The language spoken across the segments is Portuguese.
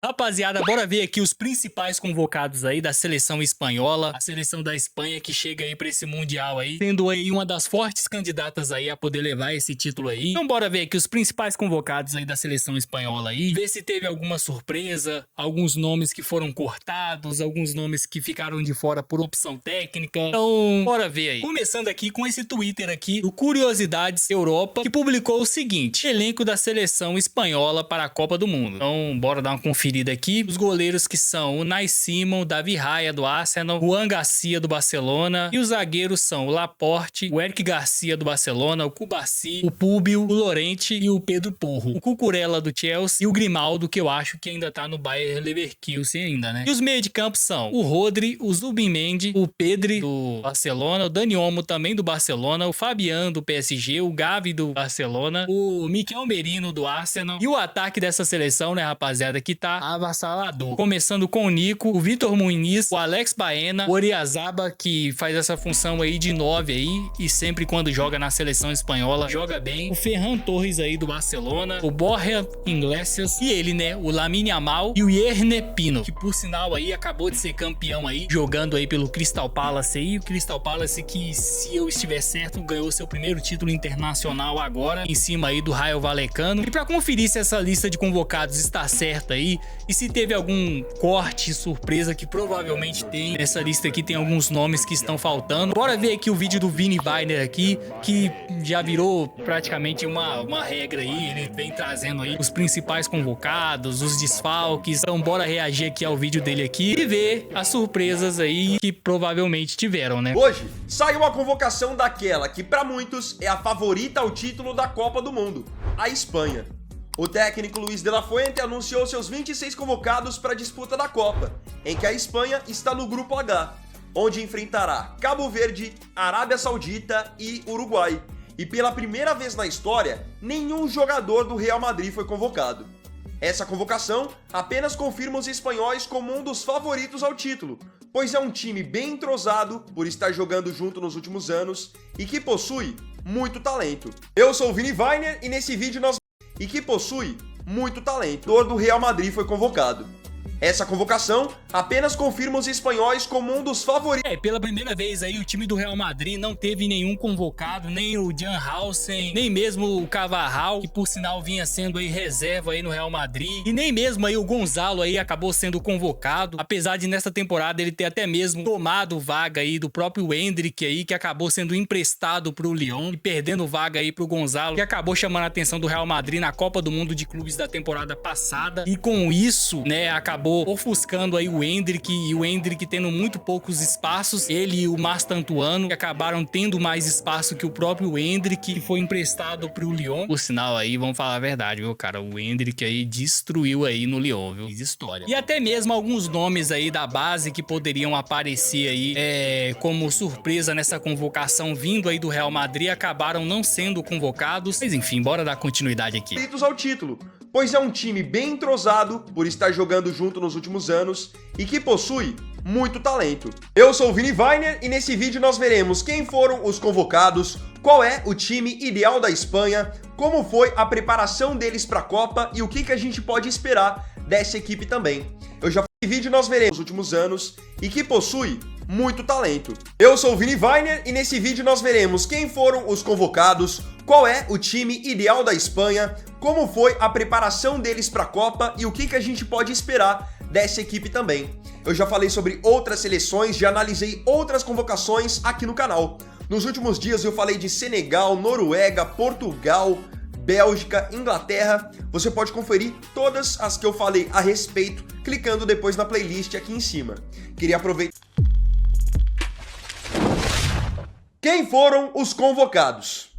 Rapaziada, bora ver aqui os principais convocados aí da seleção espanhola, a seleção da Espanha que chega aí pra esse Mundial aí, sendo aí uma das fortes candidatas aí a poder levar esse título aí. Então bora ver aqui os principais convocados aí da seleção espanhola aí, ver se teve alguma surpresa, alguns nomes que foram cortados, alguns nomes que ficaram de fora por opção técnica. Então bora ver aí. Começando aqui com esse Twitter aqui, do Curiosidades Europa, que publicou o seguinte: elenco da seleção espanhola para a Copa do Mundo. Então bora dar uma conferida aqui. Os goleiros que são o Unai Simon, o David Raya do Arsenal, o Juan Garcia do Barcelona, e os zagueiros são o Laporte, o Eric Garcia do Barcelona, o Cubarsí, o Púbio, o Llorente e o Pedro Porro, o Cucurella do Chelsea e o Grimaldo, que eu acho que ainda tá no Bayer Leverkusen ainda, né? E os meio de campo são o Rodri, o Zubimendi, o Pedri do Barcelona, o Dani Olmo também do Barcelona, o Fabian do PSG, o Gavi do Barcelona, o Mikel Merino do Arsenal, e o ataque dessa seleção, né, rapaziada, que tá avassalador. Começando com o Nico, o Vitor Muniz, o Alex Baena, o Oriazaba, que faz essa função aí de 9 aí, e sempre quando joga na seleção espanhola, joga bem. O Ferran Torres aí do Barcelona, o Borja Iglesias, e ele, né, o Lamine Yamal e o Yerné Pino, que por sinal aí acabou de ser campeão aí, jogando aí pelo Crystal Palace aí, o Crystal Palace que, se eu estiver certo, ganhou seu primeiro título internacional agora, em cima aí do Rayo Vallecano. E pra conferir se essa lista de convocados está certa aí, e se teve algum corte, surpresa, que provavelmente tem, nessa lista aqui tem alguns nomes que estão faltando. Bora ver aqui o vídeo do Vini Weiner aqui, que já virou praticamente uma regra aí, ele vem trazendo aí os principais convocados, os desfalques. Então bora reagir aqui ao vídeo dele aqui e ver as surpresas aí que provavelmente tiveram, né? Hoje sai uma convocação daquela que pra muitos é a favorita ao título da Copa do Mundo, a Espanha. O técnico Luis de la Fuente anunciou seus 26 convocados para a disputa da Copa, em que a Espanha está no grupo H, onde enfrentará Cabo Verde, Arábia Saudita e Uruguai. E pela primeira vez na história, nenhum jogador do Real Madrid foi convocado. Essa convocação apenas confirma os espanhóis como um dos favoritos ao título, pois é um time bem entrosado por estar jogando junto nos últimos anos e que possui muito talento. Eu sou o Vini Weiner e nesse vídeo nós possui muito talento. O jogador do Real Madrid foi convocado. Essa convocação apenas confirma os espanhóis como um dos favoritos. Pela primeira vez aí o time do Real Madrid não teve nenhum convocado, nem o Jan Hausen, nem mesmo o Carvajal, que por sinal vinha sendo aí reserva aí no Real Madrid, e nem mesmo aí o Gonzalo aí acabou sendo convocado, apesar de nesta temporada ele ter até mesmo tomado vaga aí do próprio Endrick aí, que acabou sendo emprestado pro Lyon e perdendo vaga aí pro Gonzalo, que acabou chamando a atenção do Real Madrid na Copa do Mundo de Clubes da temporada passada, e com isso, né, acabou ofuscando aí o Endrick, e o Endrick tendo muito poucos espaços, ele e o Mastantuano, que acabaram tendo mais espaço que o próprio Endrick, que foi emprestado pro Lyon. Por sinal aí, vamos falar a verdade, viu, cara, o Endrick aí destruiu aí no Lyon, viu, fiz história. E até mesmo alguns nomes aí da base que poderiam aparecer aí como surpresa nessa convocação vindo aí do Real Madrid, acabaram não sendo convocados, mas enfim, bora dar continuidade aqui. Ao título, pois é um time bem entrosado por estar jogando junto nos últimos anos e que possui muito talento. Eu sou o Vini Weiner e nesse vídeo nós veremos quem foram os convocados, qual é o time ideal da Espanha, como foi a preparação deles para a Copa e o que a gente pode esperar dessa equipe também. Nesse vídeo nós veremos os últimos anos e que possui muito talento. Eu sou o Vini Weiner e nesse vídeo nós veremos quem foram os convocados, qual é o time ideal da Espanha, como foi a preparação deles para a Copa e o que a gente pode esperar dessa equipe também. Eu já falei sobre outras seleções, já analisei outras convocações aqui no canal. Nos últimos dias eu falei de Senegal, Noruega, Portugal, Bélgica, Inglaterra. Você pode conferir todas as que eu falei a respeito, clicando depois na playlist aqui em cima. Queria aproveitar. Quem foram os convocados?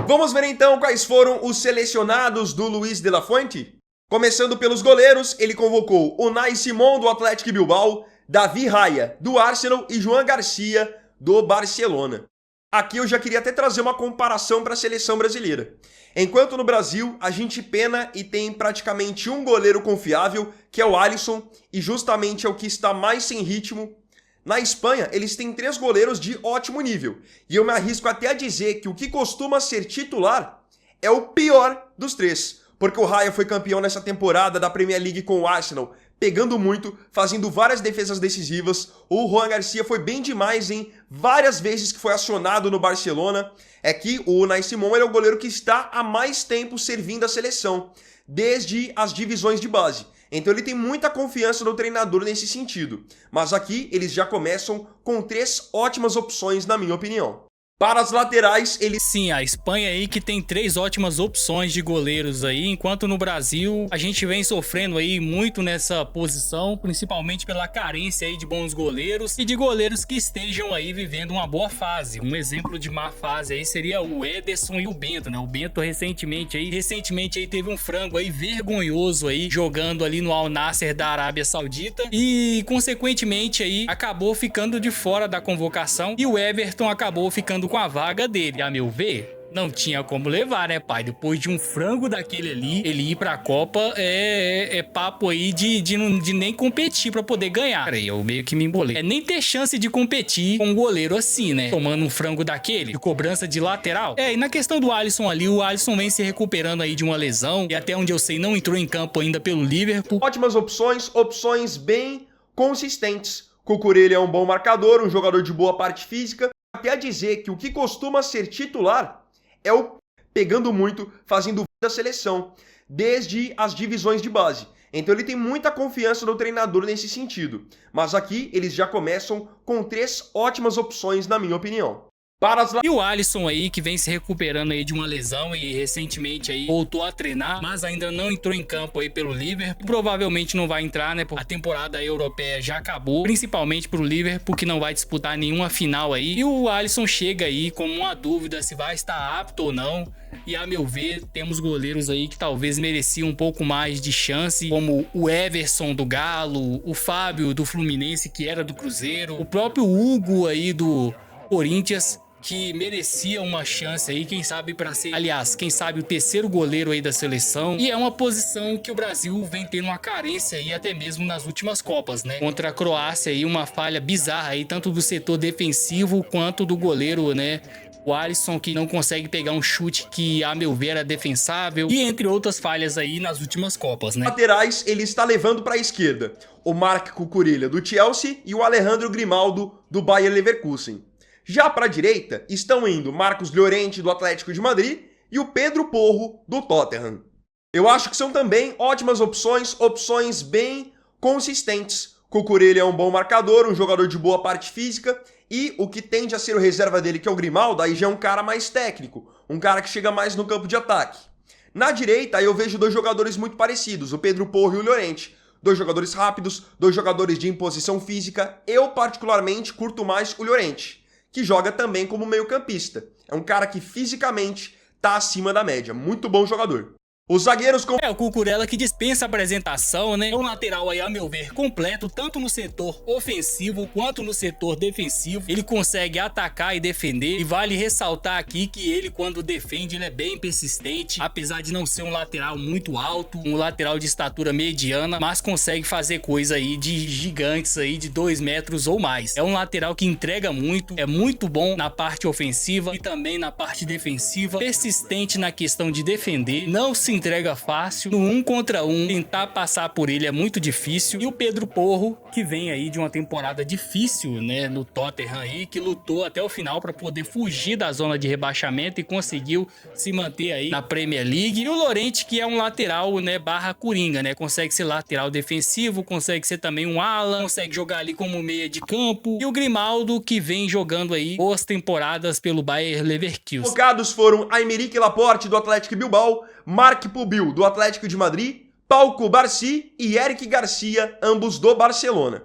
Vamos ver então quais foram os selecionados do Luis de la Fuente? Começando pelos goleiros, ele convocou Unai Simon do Athletic Bilbao, David Raya do Arsenal e Juan Garcia do Barcelona. Aqui eu já queria até trazer uma comparação para a seleção brasileira. Enquanto no Brasil a gente pena e tem praticamente um goleiro confiável, que é o Alisson, e justamente é o que está mais sem ritmo, na Espanha eles têm 3 goleiros de ótimo nível. E eu me arrisco até a dizer que o que costuma ser titular é o pior dos 3. porque o Raya foi campeão nessa temporada da Premier League com o Arsenal, pegando muito, fazendo várias defesas decisivas. O Juan Garcia foi bem demais em várias vezes que foi acionado no Barcelona. É que o Unai Simon é o goleiro que está há mais tempo servindo a seleção, desde as divisões de base. Então ele tem muita confiança no treinador nesse sentido. Mas aqui eles já começam com 3 ótimas opções, na minha opinião. Para as laterais, eles... Sim, a Espanha aí que tem 3 ótimas opções de goleiros aí, enquanto no Brasil a gente vem sofrendo aí muito nessa posição, principalmente pela carência aí de bons goleiros e de goleiros que estejam aí vivendo uma boa fase. Um exemplo de má fase aí seria o Ederson e o Bento, né? O Bento recentemente aí teve um frango aí vergonhoso aí jogando ali no Al Nassr da Arábia Saudita e consequentemente aí acabou ficando de fora da convocação e o Everton acabou ficando com a vaga dele. A meu ver, não tinha como levar, né, pai? Depois de um frango daquele ali, ele ir pra Copa é papo aí de nem competir pra poder ganhar. Peraí, eu meio que me embolei. É nem ter chance de competir com um goleiro assim, né? Tomando um frango daquele, de cobrança de lateral. E na questão do Alisson ali, o Alisson vem se recuperando aí de uma lesão e até onde eu sei não entrou em campo ainda pelo Liverpool. Ótimas opções bem consistentes. Cucurella é um bom marcador, um jogador de boa parte física. Até a dizer que o que costuma ser titular é o pegando muito, fazendo da seleção, desde as divisões de base. Então ele tem muita confiança no treinador nesse sentido. Mas aqui eles já começam com 3 ótimas opções, na minha opinião. E o Alisson aí, que vem se recuperando aí de uma lesão e recentemente aí voltou a treinar, mas ainda não entrou em campo aí pelo Liverpool. Provavelmente não vai entrar, né? Porque a temporada europeia já acabou, principalmente pro Liverpool, que não vai disputar nenhuma final aí. E o Alisson chega aí com uma dúvida se vai estar apto ou não. E a meu ver, temos goleiros aí que talvez mereciam um pouco mais de chance, como o Everson do Galo, o Fábio do Fluminense, que era do Cruzeiro, o próprio Hugo aí do Corinthians, que merecia uma chance aí, quem sabe para ser, aliás, quem sabe o terceiro goleiro aí da seleção. E é uma posição que o Brasil vem tendo uma carência aí até mesmo nas últimas Copas, né? Contra a Croácia aí, uma falha bizarra aí, tanto do setor defensivo quanto do goleiro, né? O Alisson, que não consegue pegar um chute que, a meu ver, era defensável. E entre outras falhas aí nas últimas Copas, né? Laterais, ele está levando para a esquerda o Marc Cucurella do Chelsea e o Alejandro Grimaldo do Bayer Leverkusen. Já para a direita, estão indo Marcos Llorente do Atlético de Madrid e o Pedro Porro do Tottenham. Eu acho que são também ótimas opções bem consistentes. Cucurella é um bom marcador, um jogador de boa parte física, e o que tende a ser o reserva dele, que é o Grimaldo, aí já é um cara mais técnico, um cara que chega mais no campo de ataque. Na direita, aí eu vejo 2 jogadores muito parecidos, o Pedro Porro e o Llorente. 2 jogadores rápidos, 2 jogadores de imposição física. Eu particularmente curto mais o Llorente, que joga também como meio-campista. É um cara que fisicamente tá acima da média. Muito bom jogador. Os zagueiros com... o Cucurella que dispensa apresentação, né? É um lateral aí, a meu ver, completo, tanto no setor ofensivo quanto no setor defensivo. Ele consegue atacar e defender. E vale ressaltar aqui que ele, quando defende, ele é bem persistente. Apesar de não ser um lateral muito alto, um lateral de estatura mediana, mas consegue fazer coisa aí de gigantes aí, de 2 metros ou mais. É um lateral que entrega muito, é muito bom na parte ofensiva e também na parte defensiva. Persistente na questão de defender, não se entrega fácil, no 1 contra 1, tentar passar por ele é muito difícil. E o Pedro Porro, que vem aí de uma temporada difícil, né, no Tottenham aí, que lutou até o final para poder fugir da zona de rebaixamento e conseguiu se manter aí na Premier League. E o Llorente, que é um lateral, né, barra coringa, né, consegue ser lateral defensivo, consegue ser também um ala, consegue jogar ali como meia de campo. E o Grimaldo, que vem jogando aí boas temporadas pelo Bayer Leverkusen. Convocados foram Aymeric Laporte do Atlético Bilbao, Marc Pubil do Atlético de Madrid, Pau Cubarsí e Eric Garcia, ambos do Barcelona.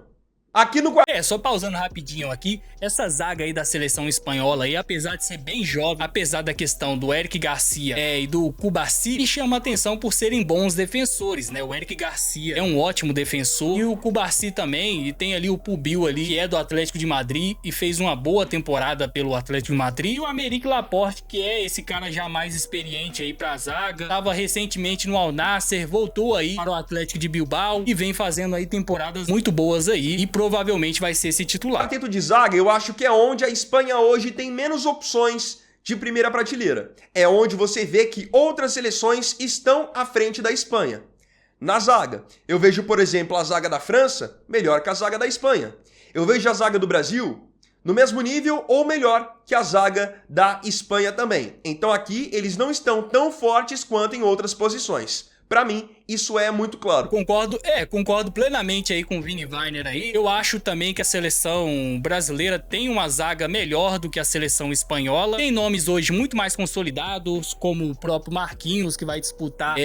Aqui no... só pausando rapidinho aqui, essa zaga aí da seleção espanhola aí, apesar de ser bem jovem, apesar da questão do Eric Garcia e do Cubarsí, me chama a atenção por serem bons defensores, né? O Eric Garcia é um ótimo defensor e o Cubarsí também, e tem ali o Pubil ali, que é do Atlético de Madrid e fez uma boa temporada pelo Atlético de Madrid, e o Aymeric Laporte, que é esse cara já mais experiente aí pra zaga, tava recentemente no Al Nassr, voltou aí para o Atlético de Bilbao e vem fazendo aí temporadas muito boas aí, e provavelmente vai ser esse titular. Quarteto de zaga, eu acho que é onde a Espanha hoje tem menos opções de primeira prateleira. É onde você vê que outras seleções estão à frente da Espanha. Na zaga, eu vejo, por exemplo, a zaga da França melhor que a zaga da Espanha. Eu vejo a zaga do Brasil no mesmo nível ou melhor que a zaga da Espanha também. Então aqui eles não estão tão fortes quanto em outras posições. Pra mim, isso é muito claro. Concordo plenamente aí com o Vini Weiner aí. Eu acho também que a seleção brasileira tem uma zaga melhor do que a seleção espanhola. Tem nomes hoje muito mais consolidados, como o próprio Marquinhos, que vai disputar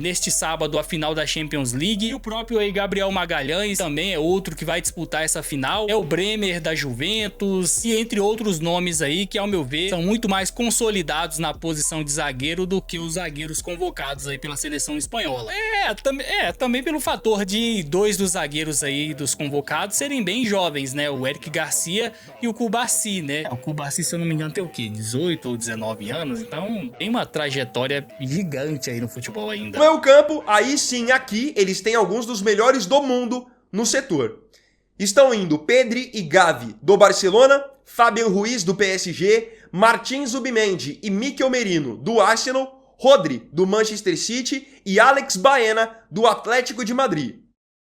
neste sábado a final da Champions League. E o próprio aí Gabriel Magalhães também é outro que vai disputar essa final. É o Bremer da Juventus e entre outros nomes aí que, ao meu ver, são muito mais consolidados na posição de zagueiro do que os zagueiros convocados aí pela seleção espanhola. Também pelo fator de dois dos zagueiros aí dos convocados serem bem jovens, né? O Eric Garcia e o Cubarsí, né? O Cubarsí, se eu não me engano, tem o quê? 18 ou 19 anos? Então tem uma trajetória gigante aí no futebol ainda. No meio campo, aí sim, aqui, eles têm alguns dos melhores do mundo no setor. Estão indo Pedri e Gavi do Barcelona, Fabian Ruiz do PSG, Martin Zubimendi e Mikel Merino do Arsenal, Rodri, do Manchester City e Alex Baena, do Atlético de Madrid.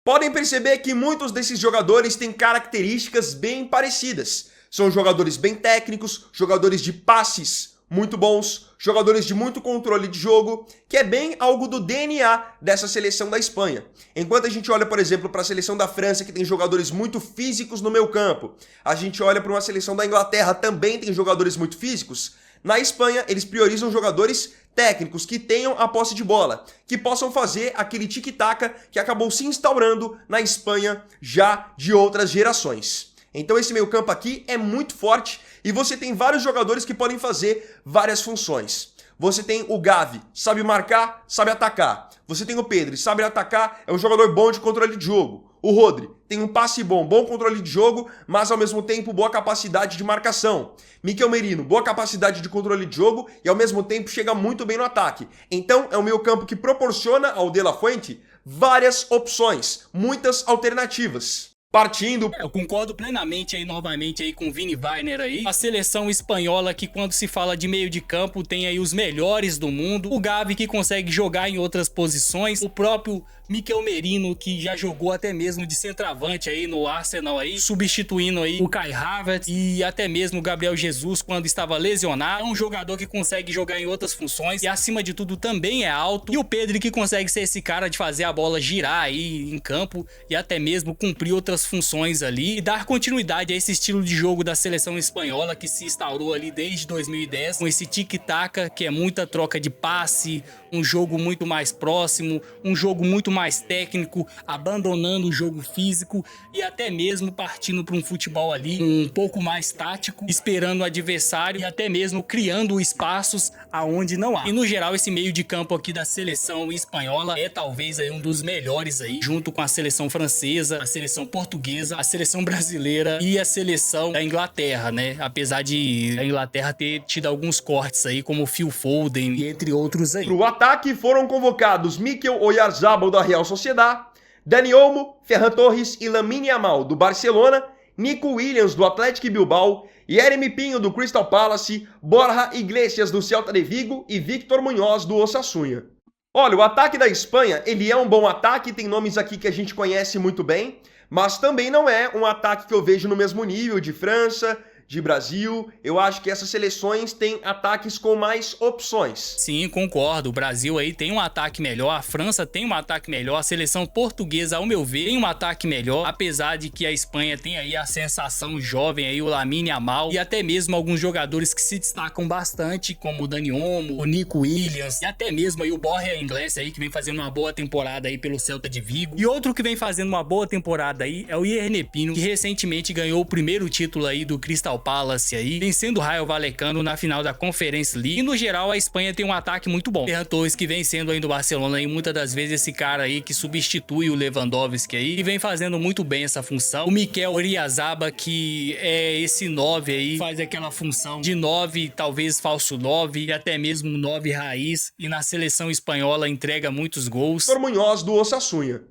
Podem perceber que muitos desses jogadores têm características bem parecidas. São jogadores bem técnicos, jogadores de passes muito bons, jogadores de muito controle de jogo, que é bem algo do DNA dessa seleção da Espanha. Enquanto a gente olha, por exemplo, para a seleção da França, que tem jogadores muito físicos no meio campo, a gente olha para uma seleção da Inglaterra, também tem jogadores muito físicos. Na Espanha, eles priorizam jogadores técnicos que tenham a posse de bola, que possam fazer aquele tic-tac que acabou se instaurando na Espanha já de outras gerações. Então esse meio-campo aqui é muito forte e você tem vários jogadores que podem fazer várias funções. Você tem o Gavi, sabe marcar, sabe atacar. Você tem o Pedri, sabe atacar, é um jogador bom de controle de jogo. O Rodri tem um passe bom, bom controle de jogo, mas ao mesmo tempo boa capacidade de marcação. Mikel Merino, boa capacidade de controle de jogo e ao mesmo tempo chega muito bem no ataque. Então é um meio-campo que proporciona ao De La Fuente várias opções, muitas alternativas. Partindo... Eu concordo plenamente aí novamente aí com o Vini Weiner aí. A seleção espanhola que quando se fala de meio de campo tem aí os melhores do mundo. O Gavi que consegue jogar em outras posições. O próprio Mikel Merino que já jogou até mesmo de centroavante aí no Arsenal aí, substituindo aí o Kai Havertz e até mesmo o Gabriel Jesus quando estava lesionado. É um jogador que consegue jogar em outras funções e acima de tudo também é alto. E o Pedri que consegue ser esse cara de fazer a bola girar aí em campo e até mesmo cumprir outras funções ali e dar continuidade a esse estilo de jogo da seleção espanhola que se instaurou ali desde 2010 com esse tic-tac que é muita troca de passe, um jogo muito mais próximo, um jogo muito mais técnico, abandonando o jogo físico e até mesmo partindo para um futebol ali um pouco mais tático, esperando o adversário e até mesmo criando espaços aonde não há. E no geral esse meio de campo aqui da seleção espanhola é talvez aí um dos melhores aí, junto com a seleção francesa, a seleção portuguesa, a seleção brasileira e a seleção da Inglaterra, né? Apesar de a Inglaterra ter tido alguns cortes aí, como o Phil Foden e entre outros aí. Pro ataque foram convocados Mikel Oyarzabal da Real Sociedad, Dani Olmo, Ferran Torres e Lamine Yamal do Barcelona, Nico Williams do Atlético Bilbao, Yeremy Pinho do Crystal Palace, Borja Iglesias do Celta de Vigo e Victor Munhoz do Osasuna. Olha, o ataque da Espanha, ele é um bom ataque, tem nomes aqui que a gente conhece muito bem, mas também não é um ataque que eu vejo no mesmo nível de França, de Brasil. Eu acho que essas seleções têm ataques com mais opções. Sim, concordo. O Brasil aí tem um ataque melhor, a França tem um ataque melhor, a seleção portuguesa, ao meu ver, tem um ataque melhor, apesar de que a Espanha tem aí a sensação jovem aí, o Lamine Yamal e até mesmo alguns jogadores que se destacam bastante, como o Dani Olmo, o Nico Williams e até mesmo aí o Borja Iglesias aí, que vem fazendo uma boa temporada aí pelo Celta de Vigo. E outro que vem fazendo uma boa temporada aí é o Yeremy Pinho, que recentemente ganhou o primeiro título aí do Crystal Palace aí, vencendo o Rayo Vallecano na final da Conference League. E no geral a Espanha tem um ataque muito bom. Ferran Torres que vem sendo aí do Barcelona e muitas das vezes esse cara aí que substitui o Lewandowski aí e vem fazendo muito bem essa função. O Mikel Oyarzabal que é esse 9 aí, faz aquela função de 9, talvez falso 9 e até mesmo 9 raiz e na seleção espanhola entrega muitos gols. Victor Munhoz do Osasuna.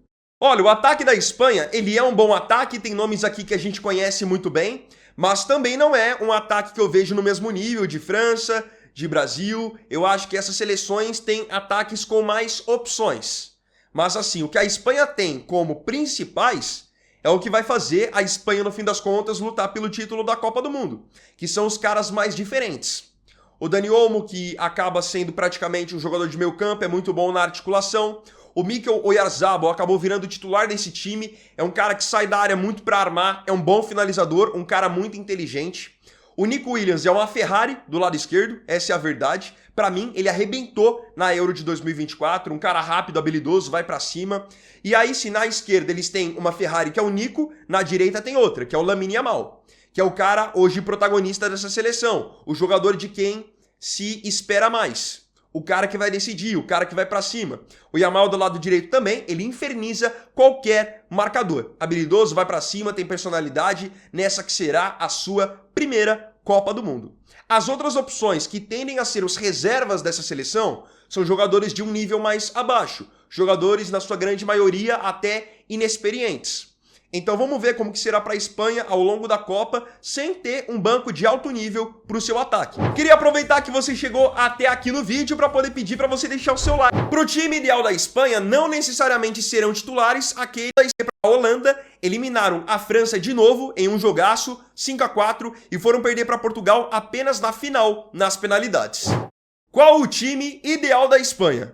Olha, o ataque da Espanha, ele é um bom ataque, tem nomes aqui que a gente conhece muito bem, Mas também não é um ataque que eu vejo no mesmo nível de França, de Brasil. Eu acho que essas seleções têm ataques com mais opções. Mas assim, o que a Espanha tem como principais é o que vai fazer a Espanha, no fim das contas, lutar pelo título da Copa do Mundo, que são os caras mais diferentes. O Dani Olmo, que acaba sendo praticamente um jogador de meio campo, é muito bom na articulação. O Mikel Oyarzabal acabou virando titular desse time, é um cara que sai da área muito para armar, é um bom finalizador, um cara muito inteligente. O Nico Williams é uma Ferrari do lado esquerdo, essa é a verdade. Para mim, ele arrebentou na Euro de 2024, um cara rápido, habilidoso, vai para cima. E aí, se na esquerda eles têm uma Ferrari que é o Nico, na direita tem outra, que é o Lamine Yamal, que é o cara hoje protagonista dessa seleção, o jogador de quem se espera mais, o cara que vai decidir, o cara que vai pra cima. O Yamal do lado direito também, ele inferniza qualquer marcador. Habilidoso, vai pra cima, tem personalidade, nessa que será a sua primeira Copa do Mundo. As outras opções que tendem a ser os reservas dessa seleção são jogadores de um nível mais abaixo, jogadores na sua grande maioria até inexperientes. Então vamos ver como que será para a Espanha ao longo da Copa sem ter um banco de alto nível para o seu ataque. Queria aproveitar que você chegou até aqui no vídeo para poder pedir para você deixar o seu like. Para o time ideal da Espanha, não necessariamente serão titulares aqueles que para a Holanda eliminaram a França de novo em um jogaço 5-4 e foram perder para Portugal apenas na final, nas penalidades. Qual o time ideal da Espanha?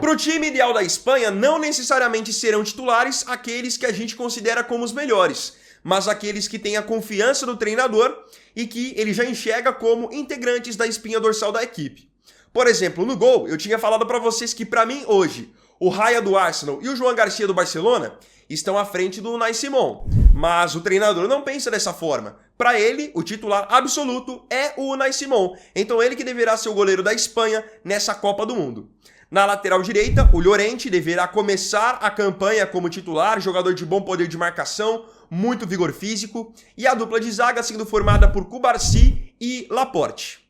Para o time ideal da Espanha, não necessariamente serão titulares aqueles que a gente considera como os melhores, mas aqueles que têm a confiança do treinador e que ele já enxerga como integrantes da espinha dorsal da equipe. Por exemplo, no gol, eu tinha falado para vocês que para mim hoje, o Raya do Arsenal e o João Garcia do Barcelona estão à frente do Unai Simón, mas o treinador não pensa dessa forma. Para ele, o titular absoluto é o Unai Simón, então ele que deverá ser o goleiro da Espanha nessa Copa do Mundo. Na lateral direita, o Llorente deverá começar a campanha como titular, jogador de bom poder de marcação, muito vigor físico, e a dupla de zaga sendo formada por Cubarsí e Laporte.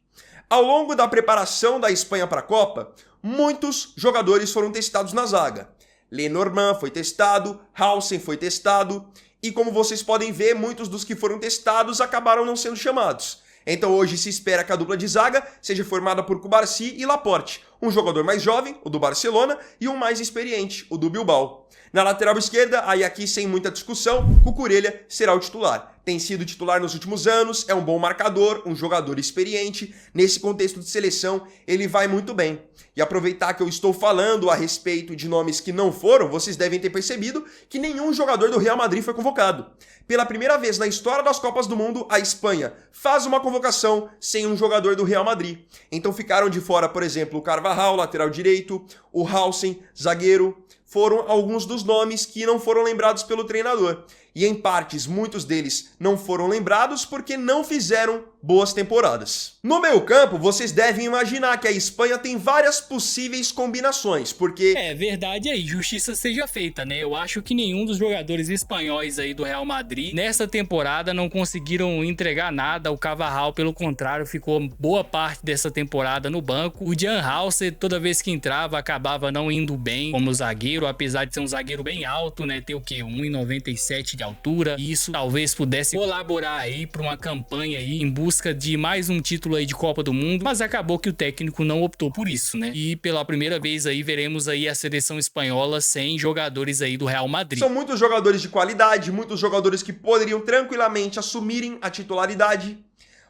Ao longo da preparação da Espanha para a Copa, muitos jogadores foram testados na zaga. Lenormand foi testado, Hausen foi testado, e como vocês podem ver, muitos dos que foram testados acabaram não sendo chamados. Então hoje se espera que a dupla de zaga seja formada por Cubarsí e Laporte, um jogador mais jovem, o do Barcelona, e um mais experiente, o do Bilbao. Na lateral esquerda, aí aqui sem muita discussão, Cucurella será o titular. Tem sido titular nos últimos anos, é um bom marcador, um jogador experiente. Nesse contexto de seleção, ele vai muito bem. E aproveitar que eu estou falando a respeito de nomes que não foram, vocês devem ter percebido que nenhum jogador do Real Madrid foi convocado. Pela primeira vez na história das Copas do Mundo, a Espanha faz uma convocação sem um jogador do Real Madrid. Então ficaram de fora, por exemplo, o Carvajal, lateral direito, o Hausen, zagueiro. Foram alguns dos nomes que não foram lembrados pelo treinador. E em partes, muitos deles não foram lembrados porque não fizeram boas temporadas. No meio campo, vocês devem imaginar que a Espanha tem várias possíveis combinações, porque... É verdade aí, justiça seja feita, né? Eu acho que nenhum dos jogadores espanhóis aí do Real Madrid, nessa temporada, não conseguiram entregar nada. O Carvajal, pelo contrário, ficou boa parte dessa temporada no banco. O Jan Hauser, toda vez que entrava, acabava não indo bem como zagueiro, apesar de ser um zagueiro bem alto, né? Ter o quê? 1,97 de altura. E isso talvez pudesse colaborar aí para uma campanha aí em busca de mais um título aí de Copa do Mundo, mas acabou que o técnico não optou por isso, né? E pela primeira vez aí veremos aí a seleção espanhola sem jogadores aí do Real Madrid. São muitos jogadores de qualidade, muitos jogadores que poderiam tranquilamente assumirem a titularidade.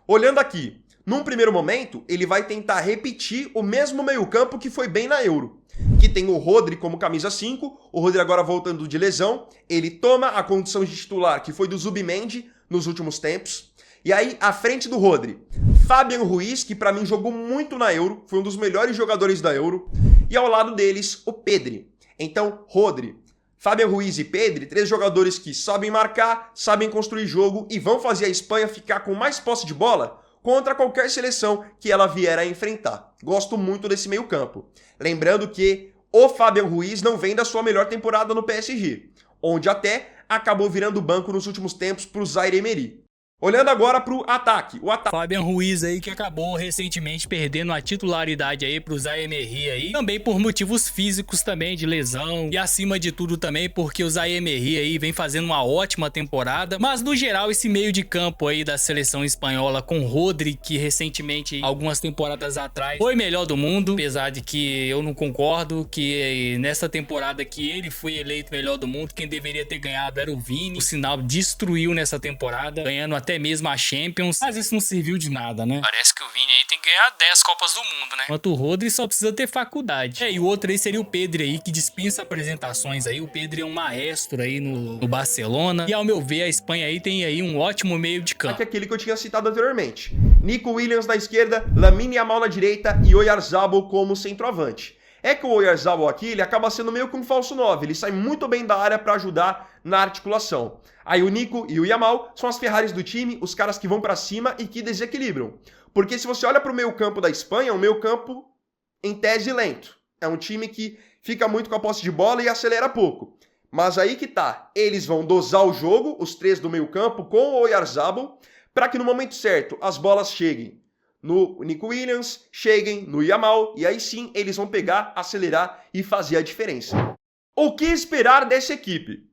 Olhando aqui, num primeiro momento, ele vai tentar repetir o mesmo meio-campo que foi bem na Euro, que tem o Rodri como camisa 5, o Rodri agora voltando de lesão, ele toma a condição de titular que foi do Zubimendi nos últimos tempos, e aí à frente do Rodri, Fabian Ruiz, que pra mim jogou muito na Euro, foi um dos melhores jogadores da Euro, e ao lado deles o Pedri. Então Rodri, Fabian Ruiz e Pedri, 3 jogadores que sabem marcar, sabem construir jogo e vão fazer a Espanha ficar com mais posse de bola contra qualquer seleção que ela vier a enfrentar. Gosto muito desse meio campo. Lembrando que o Fabian Ruiz não vem da sua melhor temporada no PSG, onde até acabou virando banco nos últimos tempos para o Zaire Emery. Olhando agora pro ataque. O ataque. Fabian Ruiz aí que acabou recentemente perdendo a titularidade aí pro Zaire Emery aí, também por motivos físicos também, de lesão, e acima de tudo também porque o Zaire Emery aí vem fazendo uma ótima temporada, mas no geral esse meio de campo aí da seleção espanhola com Rodri, que recentemente, algumas temporadas atrás, foi melhor do mundo, apesar de que eu não concordo, que nessa temporada que ele foi eleito melhor do mundo, quem deveria ter ganhado era o Vini, o sinal destruiu nessa temporada, ganhando até mesmo a Champions, mas isso não serviu de nada, né? Parece que o Vini aí tem que ganhar 10 Copas do Mundo, né? Enquanto o Rodri só precisa ter faculdade. E o outro aí seria o Pedri aí, que dispensa apresentações aí. O Pedri é um maestro aí no Barcelona. E ao meu ver, a Espanha aí tem aí um ótimo meio de campo. Que é aquele que eu tinha citado anteriormente. Nico Williams na esquerda, Lamine Yamal na direita e Oyarzabal como centroavante. É que o Oyarzabal aqui, ele acaba sendo meio que um falso 9, ele sai muito bem da área para ajudar na articulação. Aí o Nico e o Yamal são as Ferraris do time, os caras que vão para cima e que desequilibram. Porque se você olha para o meio campo da Espanha, é um meio campo em tese lento. É um time que fica muito com a posse de bola e acelera pouco. Mas aí que tá, eles vão dosar o jogo, os três do meio campo, com o Oyarzabal, para que no momento certo as bolas cheguem no Nico Williams, cheguem no Yamal, e aí sim eles vão pegar, acelerar e fazer a diferença. O que esperar dessa equipe?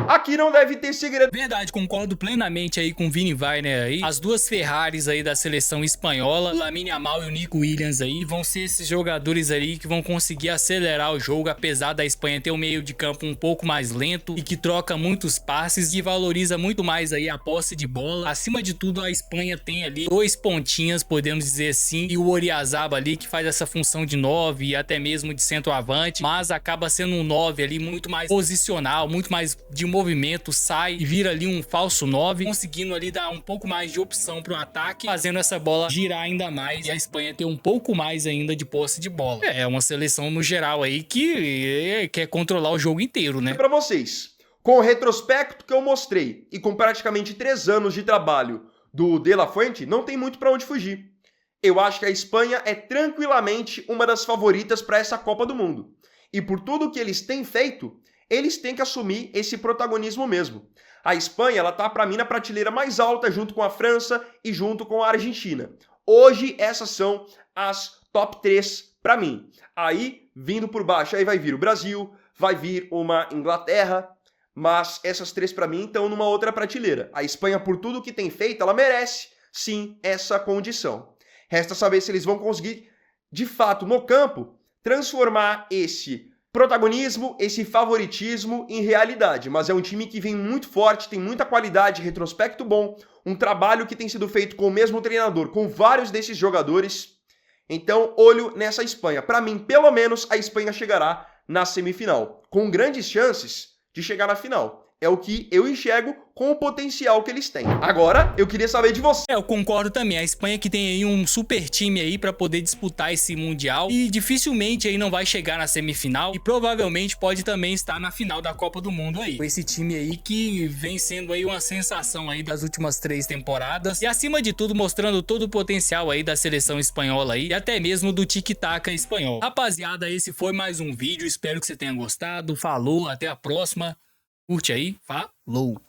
Aqui não deve ter segredo. Verdade, concordo plenamente aí com o Vini Weiner aí. As duas Ferraris aí da seleção espanhola, o Lamine Yamal e o Nico Williams aí, vão ser esses jogadores aí que vão conseguir acelerar o jogo, apesar da Espanha ter um meio de campo um pouco mais lento e que troca muitos passes e valoriza muito mais aí a posse de bola. Acima de tudo, a Espanha tem ali dois pontinhas, podemos dizer assim, e o Oyarzabal ali que faz essa função de 9 e até mesmo de centroavante, mas acaba sendo um 9 ali muito mais posicional, muito mais de movimento, sai e vira ali um falso 9, conseguindo ali dar um pouco mais de opção para o ataque, fazendo essa bola girar ainda mais e a Espanha ter um pouco mais ainda de posse de bola. É uma seleção no geral aí que quer controlar o jogo inteiro, né? E para vocês, com o retrospecto que eu mostrei e com praticamente 3 anos de trabalho do De La Fuente, não tem muito para onde fugir. Eu acho que a Espanha é tranquilamente uma das favoritas para essa Copa do Mundo. E por tudo que eles têm feito, eles têm que assumir esse protagonismo mesmo. A Espanha, ela tá para mim na prateleira mais alta junto com a França e junto com a Argentina. Hoje essas são as top 3 para mim. Aí, vindo por baixo, aí vai vir o Brasil, vai vir uma Inglaterra, mas essas 3 para mim estão numa outra prateleira. A Espanha, por tudo que tem feito, ela merece sim essa condição. Resta saber se eles vão conseguir, de fato, no campo, transformar esse protagonismo, esse favoritismo em realidade, mas é um time que vem muito forte, tem muita qualidade, retrospecto bom, um trabalho que tem sido feito com o mesmo treinador, com vários desses jogadores. Então, olho nessa Espanha. Para mim, pelo menos, a Espanha chegará na semifinal, com grandes chances de chegar na final. É o que eu enxergo com o potencial que eles têm. Agora, eu queria saber de você. Eu concordo também. A Espanha que tem aí um super time aí pra poder disputar esse Mundial e dificilmente aí não vai chegar na semifinal e provavelmente pode também estar na final da Copa do Mundo aí. Esse time aí que vem sendo aí uma sensação aí das últimas 3 temporadas e acima de tudo mostrando todo o potencial aí da seleção espanhola aí e até mesmo do tic-tac espanhol. Rapaziada, esse foi mais um vídeo. Espero que você tenha gostado. Falou, até a próxima. Curte aí, falou!